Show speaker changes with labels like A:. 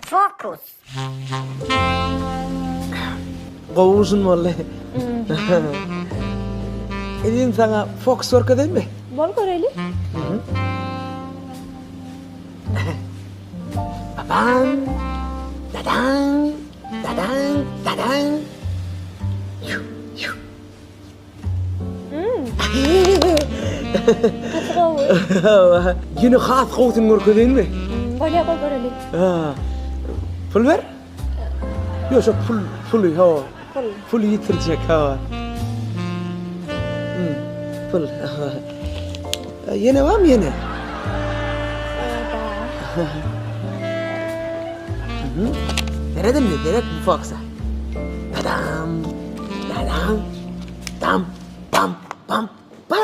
A: Focus.
B: Qovuşun vallahi. Edin sana fokus orka değil mi?
C: Bol göreli.
B: Babam. Dadang. Dadang. Dadang.
C: Hatırlağı.
B: Yine has qovuşun orka değil mi?
C: Bol göreli.
B: Ha. Pul ver? Yok şu pul ha.
C: Bol.
B: Pul yitirecek ha. Pul. Yine var mı yine? Nereden mi? Nereden bu faksa? Dadam. Dadam. Dam. Bam. Bam. Bam.